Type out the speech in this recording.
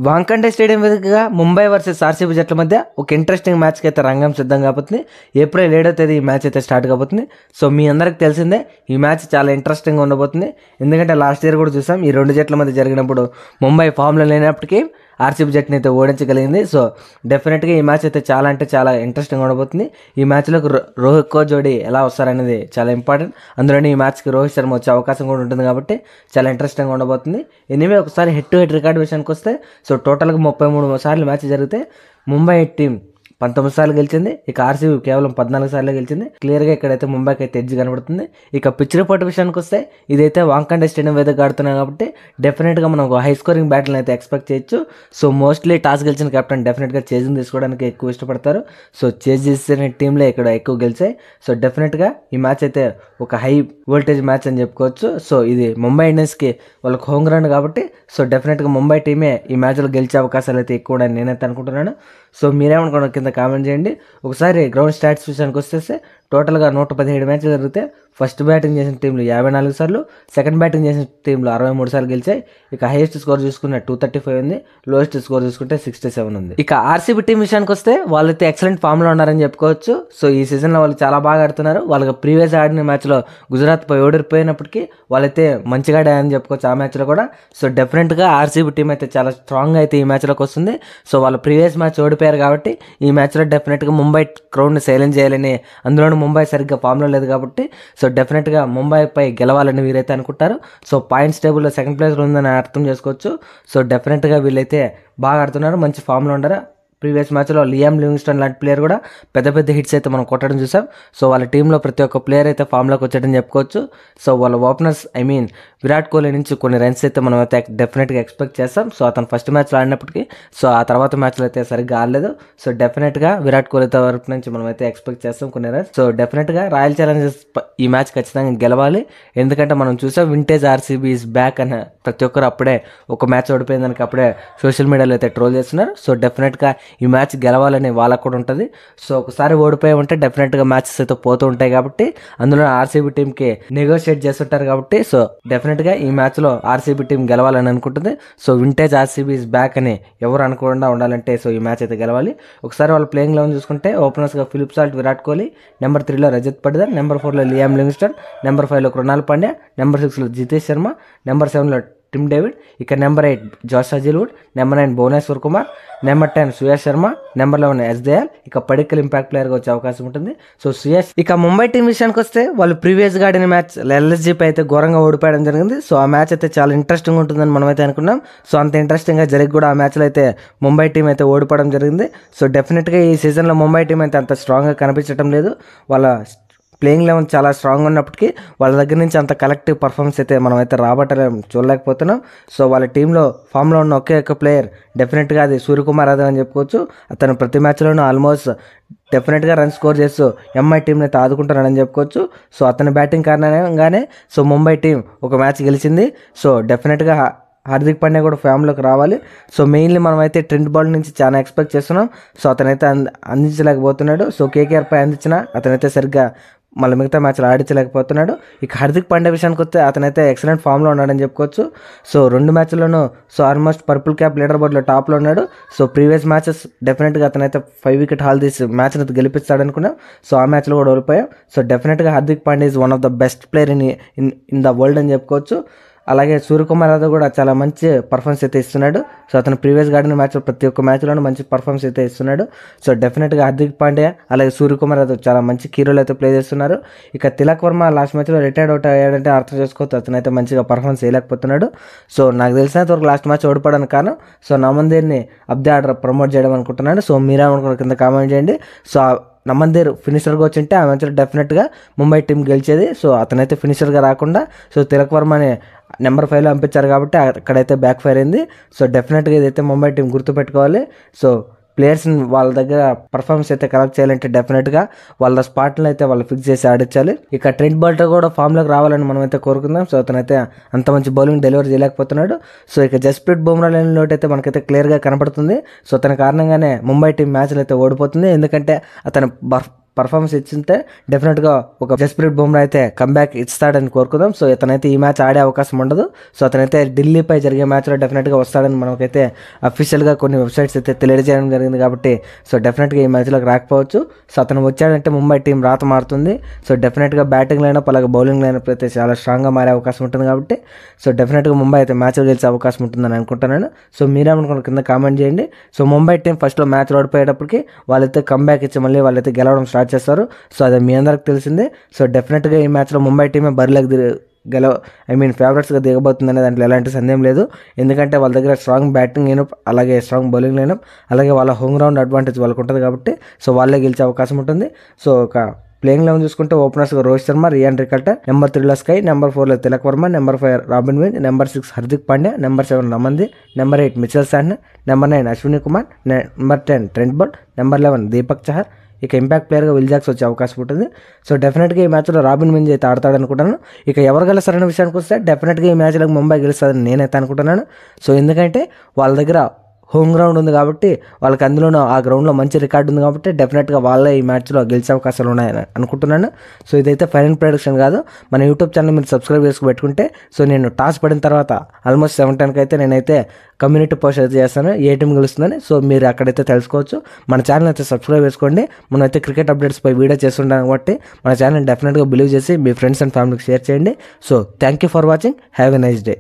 వాంఖండే stadium వేదికగా Mumbai versus RCB జట్ల మధ్య ఒక ఇంట్రెస్టింగ్ మ్యాచ్కి అయితే రంగం సిద్ధం కాబోతుంది. ఏప్రిల్ 7వ తేదీ ఈ మ్యాచ్ అయితే స్టార్ట్ కాబోతుంది. సో మీ అందరికి తెలిసిందే ఈ మ్యాచ్ చాలా ఇంట్రెస్టింగ్గా ఉండబోతుంది. ఎందుకంటే లాస్ట్ ఇయర్ కూడా చూసాం, ఈ రెండు జట్ల మధ్య జరిగినప్పుడు ముంబై ఫామ్లో లేనప్పటికీ ఆర్సీబీ జట్టుని అయితే ఓడించగలిగింది. సో డెఫినెట్గా ఈ మ్యాచ్ అయితే చాలా అంటే చాలా ఇంట్రెస్టింగ్ ఉండబోతుంది. ఈ మ్యాచ్లో రోహిత్ జోడీ ఎలా వస్తారనేది చాలా ఇంపార్టెంట్. అందులోనే ఈ మ్యాచ్కి రోహిత్ శర్మ వచ్చే అవకాశం కూడా ఉంటుంది కాబట్టి చాలా ఇంట్రెస్టింగ్గా ఉండబోతుంది. ఎనివే ఒకసారి హెడ్ టు హెడ్ రికార్డు విషయానికి వస్తే సో టోటల్గా 33 సార్లు మ్యాచ్ జరిగితే ముంబై టీం 19 సార్లు గెలిచింది. ఇక ఆర్సీబీ కేవలం 14 సార్లు గెలిచింది. క్లియర్గా ఇక్కడైతే ముంబైకి అయితే ఎడ్జ్ కనబడుతుంది. ఇక పిచ్ రిపోర్ట్ విషయానికి వస్తే ఇదైతే వాంఖండే స్టేడియం వేదికగా ఆడుతున్నాం కాబట్టి డెఫినెట్గా మనం ఒక హై స్కోరింగ్ బ్యాటిల్ అయితే ఎక్స్పెక్ట్ చేయొచ్చు. సో మోస్ట్లీ టాస్ గెలిచిన కెప్టెన్ డెఫినెట్గా చేజింగ్ తీసుకోవడానికి ఎక్కువ ఇష్టపడతారు. సో చేజ్ చేసిన టీంలే ఇక్కడ ఎక్కువ గెలిచాయి. సో డెఫినెట్గా ఈ మ్యాచ్ అయితే ఒక హై వోల్టేజ్ మ్యాచ్ అని చెప్పుకోవచ్చు. సో ఇది ముంబై ఇండియన్స్కి వాళ్ళకి హోమ్ గ్రౌండ్ కాబట్టి సో డెఫినెట్గా ముంబై టీమే ఈ మ్యాచ్లో గెలిచే అవకాశాలు అయితే ఎక్కువ అని నేనైతే అనుకుంటున్నాను. సో మీరేమనుకోండి కింద కామెంట్ చేయండి. ఒకసారి గ్రౌండ్ స్టాట్స్ విషయానికి వస్తే టోటల్గా 117 మ్యాచ్లు జరిగితే ఫస్ట్ బ్యాటింగ్ చేసిన టీంలు 54 సార్లు, సెకండ్ బ్యాటింగ్ చేసిన టీంలు 63 సార్లు గెలిచాయి. ఇక హైయెస్ట్ స్కోర్ చూసుకున్న 235 ఉంది, లోయెస్ట్ స్కోర్ చూసుకుంటే 67 ఉంది. ఇక ఆర్సీబీ టీం విషయానికి వస్తే వాళ్ళైతే ఎక్సలెంట్ ఫామ్లో ఉన్నారని చెప్పుకోవచ్చు. సో ఈ సీజన్లో వాళ్ళు చాలా బాగా ఆడుతున్నారు. వాళ్ళకి ప్రీవియస్ ఆడిన మ్యాచ్లో గుజరాత్ ఓడిపోయినప్పటికీ వాళ్ళైతే మంచిగా ఆడారని చెప్పుకోవచ్చు ఆ మ్యాచ్లో కూడా. సో డెఫినెట్గా ఆర్సీబీ టీం అయితే చాలా స్ట్రాంగ్గా అయితే ఈ మ్యాచ్లోకి వస్తుంది. సో వాళ్ళు ప్రీవియస్ మ్యాచ్ ఓడిపోయారు కాబట్టి ఈ మ్యాచ్లో డెఫినెట్గా ముంబై క్రౌడ్ని సైలెంట్ చేయాలని, అందులోనూ ముంబై సరిగ్గా ఫామ్లో లేదు కాబట్టి సో డెఫినెట్గా ముంబైపై గెలవాలని వీరైతే అనుకుంటారు. సో పాయింట్స్ టేబుల్లో సెకండ్ ప్లేస్లో ఉందని అర్థం చేసుకోవచ్చు. సో డెఫినెట్గా వీళ్ళైతే బాగా ఆడుతున్నారు, మంచి ఫామ్లో ఉండరు. ప్రీవియస్ మ్యాచ్లో లియామ్ లివింగ్స్టన్ లాంటి ప్లేయర్ కూడా పెద్ద పెద్ద హిట్స్ అయితే మనం కొట్టడం చూసాం. సో వాళ్ళ టీంలో ప్రతి ఒక్క ప్లేయర్ అయితే ఫామ్లోకి వచ్చాడని చెప్పుకోవచ్చు. సో వాళ్ళ ఓపెనర్స్ విరాట్ కోహ్లీ నుంచి కొన్ని రన్స్ అయితే మనం అయితే డెఫినెట్గా ఎక్స్పెక్ట్ చేస్తాం. సో అతను ఫస్ట్ మ్యాచ్లో ఆడినప్పటికీ సో ఆ తర్వాత మ్యాచ్లో అయితే సరిగ్గా ఆడలేదు. సో డెఫినెట్గా విరాట్ కోహ్లీ తరపు నుంచి మనం అయితే ఎక్స్పెక్ట్ చేస్తాం కొన్ని రన్స్. సో డెఫినెట్గా రాయల్ ఛాలెంజర్స్ ఈ మ్యాచ్ ఖచ్చితంగా గెలవాలి. ఎందుకంటే మనం చూసాం వింటేజ్ ఆర్సీబీ ఈజ్ బ్యాక్ అని ప్రతి ఒక్కరు అప్పుడే ఒక మ్యాచ్ ఓడిపోయిందానికి అప్పుడే సోషల్ మీడియాలో అయితే ట్రోల్ చేస్తున్నారు. సో డెఫినెట్గా ఈ మ్యాచ్ గెలవాలని వాళ్ళకు కూడా ఉంటుంది. సో ఒకసారి ఓడిపోయి ఉంటే డెఫినెట్గా మ్యాచెస్ అయితే పోతూ ఉంటాయి కాబట్టి అందులో ఆర్సీబీ టీంకి నెగోషియేట్ చేస్తుంటారు కాబట్టి సో డెఫినెట్గా ఈ మ్యాచ్లో ఆర్సీబీ టీం గెలవాలని అనుకుంటుంది. So vintage RCB is back అని ఎవరు అనుకోకుండా ఉండాలంటే సో ఈ మ్యాచ్ అయితే గెలవాలి. ఒకసారి వాళ్ళ ప్లేయింగ్ లెవెన్ చూసుకుంటే ఓపెనర్స్గా Philip Salt, Virat Kohli, number 3లో రజత్ పటిదార్, నెంబర్ 4లో లియామ్ లివింగ్స్టన్, నెంబర్ 5లో కృణాల్ పాండ్యా, నెంబర్ 6లో జితేష్ శర్మ, నెంబర్ 7లో టిమ్ డేవిడ్, ఇక number 8 Josh Hazlewood, number 9 Bhuvneshwar Kumar, number 10 Suyash Sharma, number 11 ఎస్ దయాల్, ఇక పడిక్కల్ ఇంపాక్ట్ ప్లేయర్గా వచ్చే అవకాశం ఉంటుంది. సో సుయాష్. ఇక ముంబై టీం విషయానికి వస్తే వాళ్ళు ప్రీవియస్గా ఆడిన మ్యాచ్ ఎల్ఎస్జీపై అయితే ఘోరంగా ఓడిపోయడం జరిగింది. సో ఆ మ్యాచ్ అయితే చాలా ఇంట్రెస్టింగ్ ఉంటుందని మనం అయితే అనుకున్నాం. సో అంత ఇంట్రెస్టింగ్గా జరిగి కూడా ఆ మ్యాచ్లో అయితే ముంబై టీం అయితే ఓడిపోవడం జరిగింది. సో డెఫినెట్గా ఈ సీజన్లో ముంబై టీం అయితే అంత స్ట్రాంగ్గా కనిపించడం లేదు. వాళ్ళ ప్లేయింగ్ లెవెన్ చాలా స్ట్రాంగ్ ఉన్నప్పటికీ వాళ్ళ దగ్గర నుంచి అంత కలెక్టివ్ పర్ఫార్మెన్స్ అయితే మనం అయితే చూడలేకపోతున్నాం. సో వాళ్ళ టీంలో ఫామ్లో ఉన్న ఒకే ఒక ప్లేయర్ డెఫినెట్గా అది సూర్యకుమార్ యాదవ్ అని చెప్పుకోవచ్చు. అతను ప్రతి మ్యాచ్లోనూ ఆల్మోస్ట్ డెఫినెట్గా రన్ స్కోర్ చేస్తూ ఎంఐ టీంని అయితే ఆదుకుంటున్నాడని చెప్పుకోవచ్చు. సో అతని బ్యాటింగ్ కారణంగానే సో ముంబై టీం ఒక మ్యాచ్ గెలిచింది. సో డెఫినెట్గా హార్దిక్ పాండ్యా కూడా ఫామ్లోకి రావాలి. సో మెయిన్లీ మనం అయితే ట్రెంట్ బౌల్ట్ నుంచి చాలా ఎక్స్పెక్ట్ చేస్తున్నాం. సో అతనైతే అందించలేకపోతున్నాడు. సో కేకేఆర్పై అందించిన అతనైతే సరిగ్గా మళ్ళీ మిగతా మ్యాచ్లు ఆడించలేకపోతున్నాడు. ఇక హార్దిక్ పాండ్యా విషయానికి వస్తే అతనైతే ఎక్సలెంట్ ఫామ్లో ఉన్నాడని చెప్పుకోవచ్చు. సో 2 మ్యాచ్ల్లోనూ so almost purple cap leader బోర్డ్లో టాప్లో ఉన్నాడు. సో ప్రీవియస్ మ్యాచెస్ డెఫినెట్గా అతనైతే 5 వికెట్ హాల్ తీసి మ్యాచ్ని అయితే గెలిపిస్తాడనుకున్నాం. సో ఆ మ్యాచ్లో కూడా ఓడిపోయాం. సో డెఫినెట్గా Hardik Pandya is one of the best player in the world అని చెప్పుకోవచ్చు. అలాగే సూర్యకుమార్ యాదవ్ కూడా చాలా మంచి పర్ఫార్మెన్స్ అయితే ఇస్తున్నాడు. సో అతను ప్రీవియస్గా ఆడిన మ్యాచ్లో ప్రతి ఒక్క మ్యాచ్లోనూ మంచి పర్ఫార్మెన్స్ అయితే ఇస్తున్నాడు. సో డెఫినెట్గా హార్దిక్ పాండ్యా అలాగే సూర్యకుమార్ యాదవ్ చాలా మంచి కీరోలు అయితే ప్లే చేస్తున్నారు. ఇక తిలక్ వర్మ లాస్ట్ మ్యాచ్లో రిటైర్డ్ అవుట్ అయ్యాడంటే అర్థం చేసుకోవచ్చు, అతనైతే మంచిగా పర్ఫార్మెన్స్ చేయలేకపోతున్నాడు. సో నాకు తెలిసినంత వరకు లాస్ట్ మ్యాచ్ ఓడిపోవడానికి కారణం సో నమందీర్ని అబ్దే ఆర్డర్ ప్రమోట్ చేయడం అనుకుంటున్నాను. సో మీరేమనుకున్న కింద కామెంట్ చేయండి. సో నమందీర్ ఫినిషర్గా వచ్చింటే ఆ మ్యాచ్లో డెఫినెట్గా ముంబై టీం గెలిచేది. సో అతనైతే ఫినిషర్గా రాకుండా సో తిలక్ వర్మని నెంబర్ 5లో పంపించారు కాబట్టి అక్కడైతే బ్యాక్ ఫైర్ అయింది. సో డెఫినెట్గా ఇదైతే ముంబై టీం గుర్తుపెట్టుకోవాలి. సో ప్లేయర్స్ని వాళ్ళ దగ్గర పర్ఫార్మెన్స్ అయితే కలెక్ట్ చేయాలంటే డెఫినెట్గా వాళ్ళ స్పాట్లను అయితే వాళ్ళు ఫిక్స్ చేసి ఆడించాలి. ఇక ట్రెంట్ బౌల్ట్ కూడా ఫామ్లోకి రావాలని మనం అయితే కోరుకుందాం. సో అతనైతే అంత మంచి బౌలింగ్ డెలివరీ చేయలేకపోతున్నాడు. సో ఇక జస్ప్రీత్ బుమ్రా లైన్ లోటు అయితే మనకైతే క్లియర్గా కనపడుతుంది. సో అతని కారణంగానే ముంబై టీం మ్యాచ్లు అయితే ఓడిపోతుంది. ఎందుకంటే అతని పర్ఫార్మెన్స్ ఇచ్చింటే డెఫినెట్గా ఒక జస్ప్రీత్ బుమ్రా అయితే కంబ్యాక్ ఇస్తాడని కోరుకుందాం. సో ఇతనైతే ఈ మ్యాచ్ ఆడే అవకాశం ఉండదు. సో అతనైతే ఢిల్లీపై జరిగే మ్యాచ్లో డెఫినెట్గా వస్తాడని మనకైతే అఫీషియల్గా కొన్ని వెబ్సైట్స్ అయితే తెలియజేయడం జరిగింది. కాబట్టి సో డెఫినెట్గా ఈ మ్యాచ్లోకి రాకపోవచ్చు. సో అతను వచ్చాడంటే ముంబై టీం రాత మారుతుంది. సో డెఫినెట్గా బ్యాటింగ్ లైనప్ అలాగే బౌలింగ్ లైనప్ అయితే చాలా స్ట్రాంగ్గా మారే అవకాశం ఉంటుంది. కాబట్టి సో డెఫినెట్గా ముంబై అయితే మ్యాచ్లో గెలిచే అవకాశం ఉంటుందని అనుకుంటున్నాను. సో మీరేమనుకున్న కింద కామెంట్ చేయండి. సో ముంబై టీం ఫస్ట్లో మ్యాచ్ ఓడిపోయేటప్పటికి వాళ్ళైతే కంబ్యాక్ ఇచ్చి మళ్ళీ వాళ్ళైతే గెలవడం స్టార్ట్ చేస్తారు. సో అది మీ అందరికి తెలిసిందే. సో డెఫినెట్గా ఈ మ్యాచ్లో ముంబై టీమే బరిలోకి ఫేవరెట్స్గా దిగబోతుంది అనే దాంట్లో ఎలాంటి సందేహం లేదు. ఎందుకంటే వాళ్ళ దగ్గర స్ట్రాంగ్ బ్యాటింగ్ లైనప్ అలాగే స్ట్రాంగ్ బౌలింగ్ లైనప్ అలాగే వాళ్ళ హోమ్ గ్రౌండ్ అడ్వాంటేజ్ వాళ్ళకు ఉంటుంది. కాబట్టి సో వాళ్ళే గెలిచే అవకాశం ఉంటుంది. సో ఒక ప్లేయింగ్ 11 చూసుకుంటే ఓపెనర్స్గా Rohit Sharma, Ryan Rickelton, number 3 SKY, number 4 Tilak Varma, number 5 Robin Minz, number 6 Hardik Pandya, number 7 రమన్ది, number 8 Mitchell Santner, number 9 Ashwani Kumar, number 10 Trent Boult, number 11 Deepak Chahar. ఇక ఇంపాక్ట్ ప్లేయర్గా విల్ జాక్స్ వచ్చే అవకాశం ఉంటుంది. సో డెఫినెట్గా ఈ మ్యాచ్లో రాబిన్ వింజ్ అయితే ఆడతాడు అనుకుంటాను. ఇక ఎవరు గెలుస్తారనే విషయానికి వస్తే డెఫినెట్గా ఈ మ్యాచ్లో ముంబై గెలుస్తుందని నేనైతే అనుకుంటున్నాను. సో ఎందుకంటే వాళ్ళ దగ్గర హోమ్ గ్రౌండ్ ఉంది కాబట్టి వాళ్ళకి అందులోనూ ఆ గ్రౌండ్లో మంచి రికార్డు ఉంది కాబట్టి డెఫినెట్గా వాళ్ళే ఈ మ్యాచ్లో గెలిచే అవకాశాలు ఉన్నాయని అనుకుంటున్నాను. సో ఇదైతే ఫైనల్ ప్రెడిక్షన్ కాదు. మన యూట్యూబ్ ఛానల్ మీరు సబ్స్క్రైబ్ చేసుకు పెట్టుకుంటే సో నేను టాస్ పడిన తర్వాత ఆల్మోస్ట్ 7:10కి అయితే నేనైతే కమ్యూనిటీ పోస్ట్ అయితే చేస్తాను ఏ టీం గెలుస్తుందని. సో మీరు అక్కడైతే తెలుసుకోవచ్చు. మన ఛానల్ అయితే సబ్స్క్రైబ్ చేసుకోండి. మనం అయితే క్రికెట్ అప్డేట్స్ పై వీడియో చేస్తుంటాం కాబట్టి మన ఛానల్ డెఫినెట్గా బిలీవ్ చేసి మీ ఫ్రెండ్స్ అండ్ ఫ్యామిలీకి షేర్ చేయండి. So thank you for watching. Have a nice day.